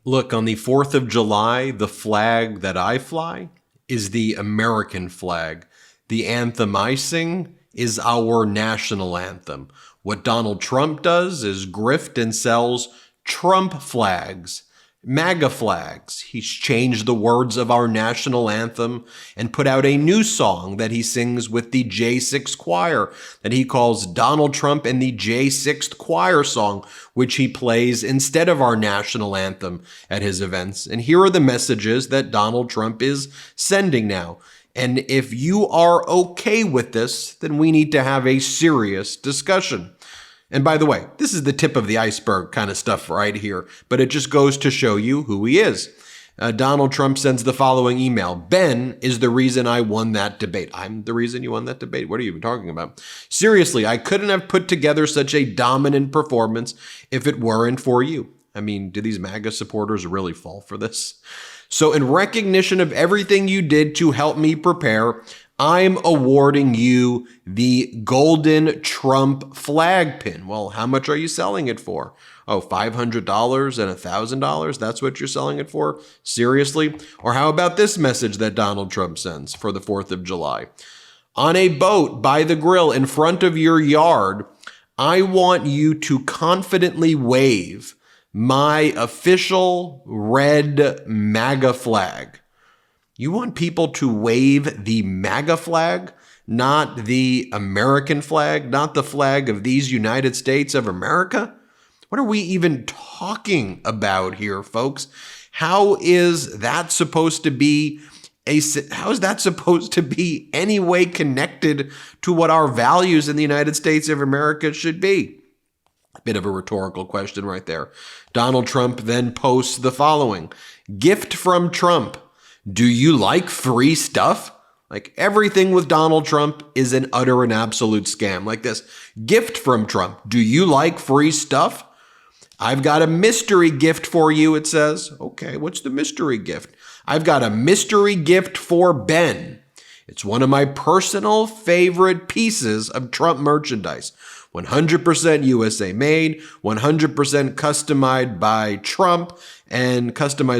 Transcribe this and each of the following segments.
Look, on the 4th of July, the flag that I fly is the American flag. The anthem I sing is our national anthem. What Donald Trump does is grift and sells Trump flags, MAGA flags. He's changed the words of our national anthem and put out a new song that he sings with the J6 choir that he calls Donald Trump and the J6th choir song, which he plays instead of our national anthem at his events. And here are the messages that Donald Trump is sending now. And if you are okay with this, then we need to have a serious discussion. And by the way, this is the tip of the iceberg kind of stuff right here, but it just goes to show you who he is. Donald Trump sends the following email. Ben is the reason I won that debate. I'm the reason you won that debate? What are you even talking about? Seriously, I couldn't have put together such a dominant performance if it weren't for you. I mean, do these MAGA supporters really fall for this? So in recognition of everything you did to help me prepare, I'm awarding you the golden Trump flag pin. Well, how much are you selling it for? Oh, $500 and $1,000? That's what you're selling it for? Seriously? Or how about this message that Donald Trump sends for the 4th of July? On a boat by the grill in front of your yard, I want you to confidently wave my official red MAGA flag. You want people to wave the MAGA flag, not the American flag, not the flag of these United States of America? What are we even talking about here, folks? How is that supposed to be any way connected to what our values in the United States of America should be? A bit of a rhetorical question right there. Donald Trump then posts the following. Gift from Trump. Do you like free stuff? Like everything with Donald Trump is an utter and absolute scam. Like this. Gift from Trump. Do you like free stuff? I've got a mystery gift for you, it says. Okay, what's the mystery gift? I've got a mystery gift for Ben. It's one of my personal favorite pieces of Trump merchandise. 100% USA made, 100% customized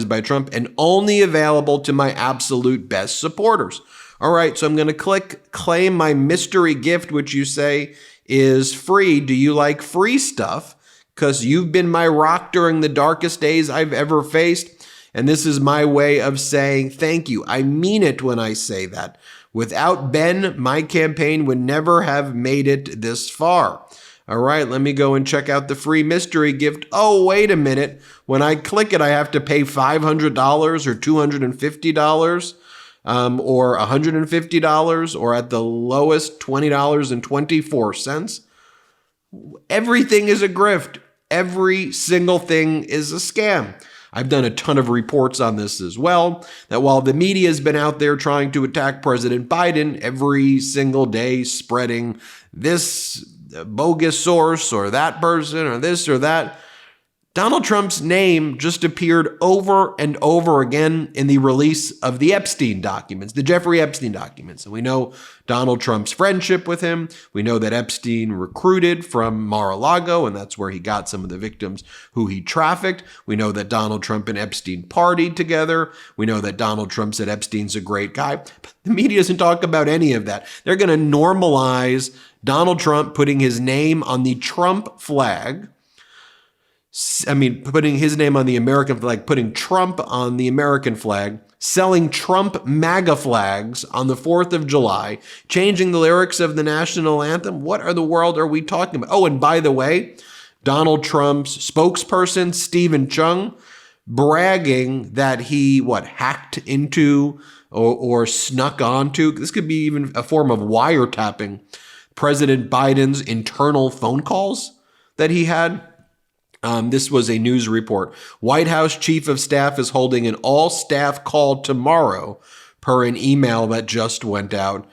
by Trump, and only available to my absolute best supporters. All right, so I'm going to click claim my mystery gift, which you say is free. Do you like free stuff? Because you've been my rock during the darkest days I've ever faced. And this is my way of saying thank you. I mean it when I say that. Without Ben, my campaign would never have made it this far. All right, let me go and check out the free mystery gift. Oh, wait a minute. When I click it, I have to pay $500 or $250 or $150 or at the lowest $20.24. Everything is a grift. Every single thing is a scam. I've done a ton of reports on this as well, that while the media has been out there trying to attack President Biden every single day, spreading this bogus source or that person or this or that, Donald Trump's name just appeared over and over again in the release of the Epstein documents, the Jeffrey Epstein documents. And we know Donald Trump's friendship with him. We know that Epstein recruited from Mar-a-Lago, and that's where he got some of the victims who he trafficked. We know that Donald Trump and Epstein partied together. We know that Donald Trump said Epstein's a great guy. But the media doesn't talk about any of that. They're going to normalize Donald Trump putting his name on the Trump flag. Putting his name on the American flag, putting Trump on the American flag, selling Trump MAGA flags on the 4th of July, changing the lyrics of the national anthem. What are the world are we talking about? Oh, and by the way, Donald Trump's spokesperson, Stephen Chung, bragging that he, hacked into or snuck onto, this could be even a form of wiretapping, President Biden's internal phone calls that he had. This was a news report. White House Chief of Staff is holding an all-staff call tomorrow per an email that just went out.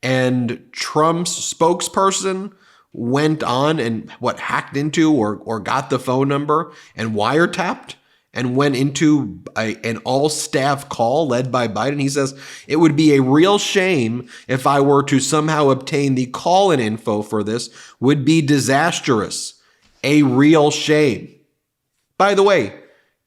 And Trump's spokesperson went on and hacked into or got the phone number and wiretapped and went into an all-staff call led by Biden. He says, it would be a real shame if I were to somehow obtain the call-in info for this, would be disastrous. A real shame. By the way,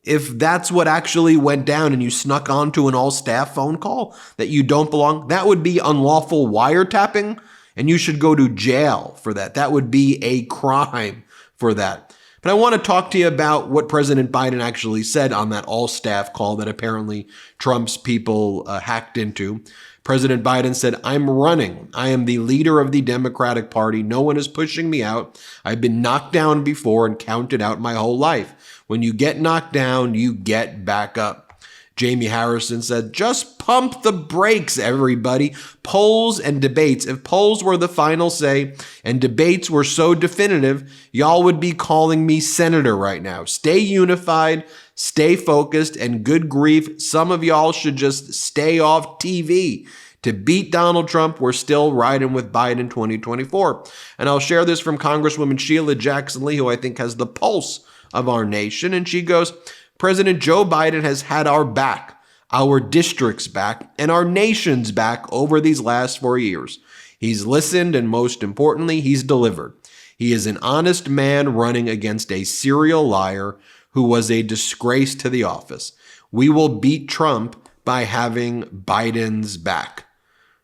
If that's what actually went down and you snuck onto an all-staff phone call that you don't belong, that would be unlawful wiretapping, and you should go to jail for that. That would be a crime for that. But I want to talk to you about what President Biden actually said on that all-staff call that apparently Trump's people hacked into. President Biden said, "I'm running. I am the leader of the Democratic Party. No one is pushing me out. I've been knocked down before and counted out my whole life. When you get knocked down, you get back up." Jamie Harrison said, "Just pump the brakes, everybody. Polls and debates. If polls were the final say and debates were so definitive, y'all would be calling me senator right now. Stay unified, stay focused, and good grief, some of y'all should just stay off TV. To beat Donald Trump, we're still riding with Biden 2024. And I'll share this from Congresswoman Sheila Jackson Lee, who I think has the pulse of our nation. And she goes, "President Joe Biden has had our back, our district's back, and our nation's back over these last 4 years. He's listened, and most importantly, he's delivered. He is an honest man running against a serial liar who was a disgrace to the office. We will beat Trump by having Biden's back."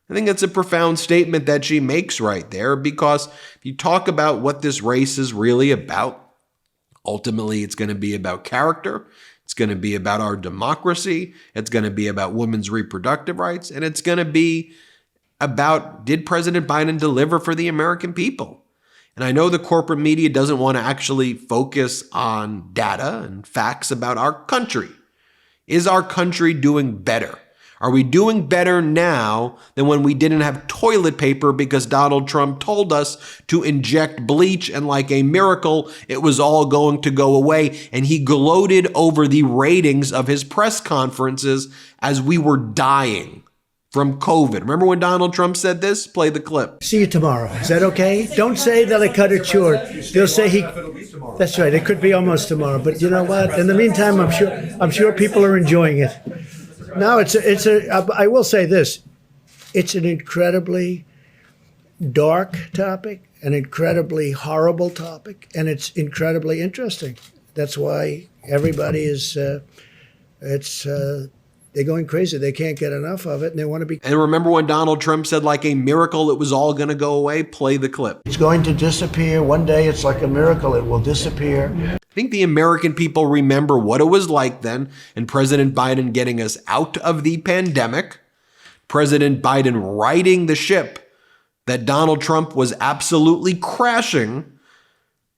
I think that's a profound statement that she makes right there, because if you talk about what this race is really about, ultimately it's going to be about character. It's going to be about our democracy. It's going to be about women's reproductive rights. And it's going to be about, did President Biden deliver for the American people? And I know the corporate media doesn't want to actually focus on data and facts about our country. Is our country doing better? Are we doing better now than when we didn't have toilet paper because Donald Trump told us to inject bleach and like a miracle, it was all going to go away? And he gloated over the ratings of his press conferences as we were dying from COVID. Remember when Donald Trump said this? Play the clip. See you tomorrow. Is that okay? Don't say that I cut it short. They'll say he. That's right. It could be almost tomorrow. But you know what? In the meantime, I'm sure people are enjoying it. No, I will say this. It's an incredibly dark topic, an incredibly horrible topic, and it's incredibly interesting. That's why everybody is, they're going crazy. They can't get enough of it, and they want to be. And remember when Donald Trump said like a miracle, it was all going to go away? Play the clip. It's going to disappear. One day it's like a miracle. It will disappear. I think the American people remember what it was like then, and President Biden getting us out of the pandemic, President Biden righting the ship that Donald Trump was absolutely crashing,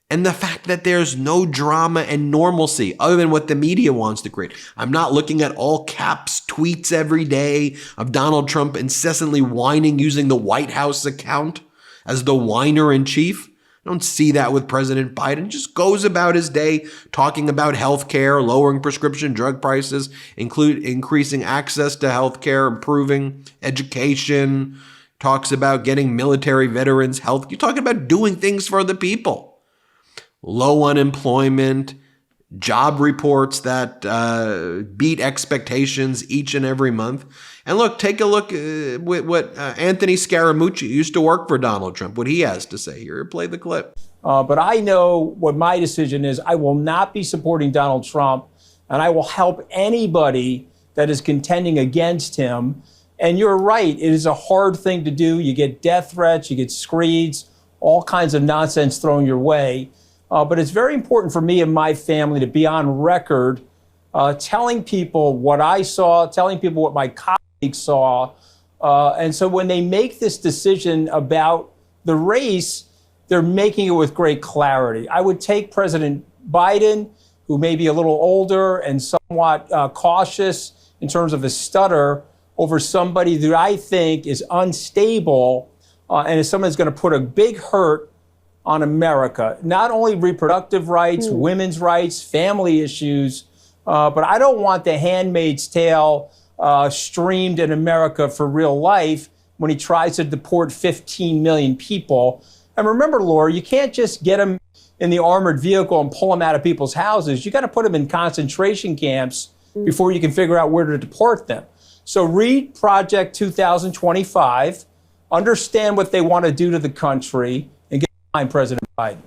and the fact that there's no drama and normalcy other than what the media wants to create. I'm not looking at all caps tweets every day of Donald Trump incessantly whining using the White House account as the whiner in chief. I don't see that with President Biden. He just goes about his day talking about health care, lowering prescription drug prices, increasing access to health care, improving education, talks about getting military veterans health. You're talking about doing things for the people. Low unemployment, job reports that beat expectations each and every month. And look, take a look at what Anthony Scaramucci used to work for Donald Trump, what he has to say here. Play the clip. But I know what my decision is. I will not be supporting Donald Trump, and I will help anybody that is contending against him. And you're right, it is a hard thing to do. You get death threats, you get screeds, all kinds of nonsense thrown your way. But it's very important for me and my family to be on record telling people what I saw, telling people what my colleagues saw. And so when they make this decision about the race, they're making it with great clarity. I would take President Biden, who may be a little older and somewhat cautious in terms of his stutter, over somebody that I think is unstable and is someone that's going to put a big hurt on America. Not only reproductive rights, women's rights, family issues, but I don't want the Handmaid's Tale streamed in America for real life when he tries to deport 15 million people. And remember, Laura, you can't just get them in the armored vehicle and pull them out of people's houses. You got to put them in concentration camps before you can figure out where to deport them. So read Project 2025, understand what they want to do to the country, and get behind President Biden.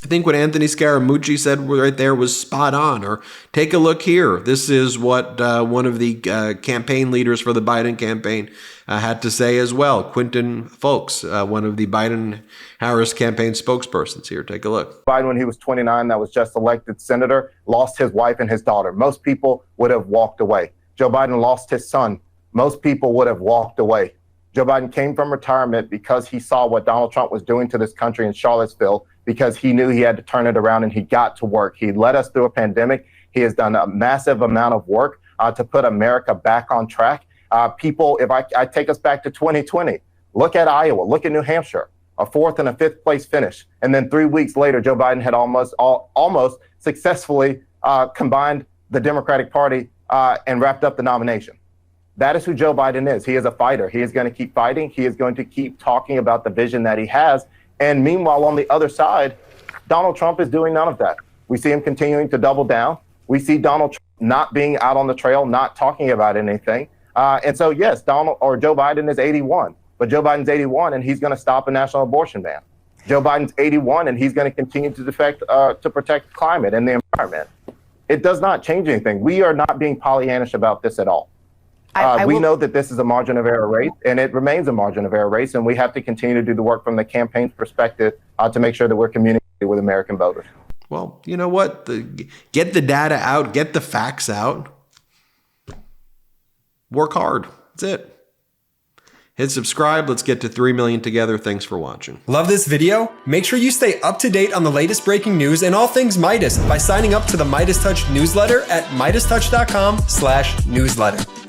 I think what Anthony Scaramucci said right there was spot on. Or take a look here. This is what one of the campaign leaders for the Biden campaign had to say as well. Quinton Folks, one of the Biden-Harris campaign spokespersons here. Take a look. Biden, when he was 29, that was just elected senator, lost his wife and his daughter. Most people would have walked away. Joe Biden lost his son. Most people would have walked away. Joe Biden came from retirement because he saw what Donald Trump was doing to this country in Charlottesville, because he knew he had to turn it around, and he got to work. He led us through a pandemic. He has done a massive amount of work to put America back on track. People, if I take us back to 2020, look at Iowa, look at New Hampshire, a 4th and a 5th place finish. And then 3 weeks later, Joe Biden had almost successfully combined the Democratic Party and wrapped up the nomination. That is who Joe Biden is. He is a fighter. He is going to keep fighting. He is going to keep talking about the vision that he has. And meanwhile, on the other side, Donald Trump is doing none of that. We see him continuing to double down. We see Donald Trump not being out on the trail, not talking about anything. And so, yes, Joe Biden is 81, but Joe Biden's 81 and he's going to stop a national abortion ban. Joe Biden's 81 and he's going to continue to protect climate and the environment. It does not change anything. We are not being Pollyannish about this at all. We know that this is a margin of error race, and it remains a margin of error race, and we have to continue to do the work from the campaign's perspective to make sure that we're communicating with American voters. Well, you know what? Get the data out, get the facts out. Work hard. That's it. Hit subscribe. Let's get to 3 million together. Thanks for watching. Love this video? Make sure you stay up to date on the latest breaking news and all things Meidas by signing up to the MeidasTouch newsletter at MeidasTouch.com/newsletter.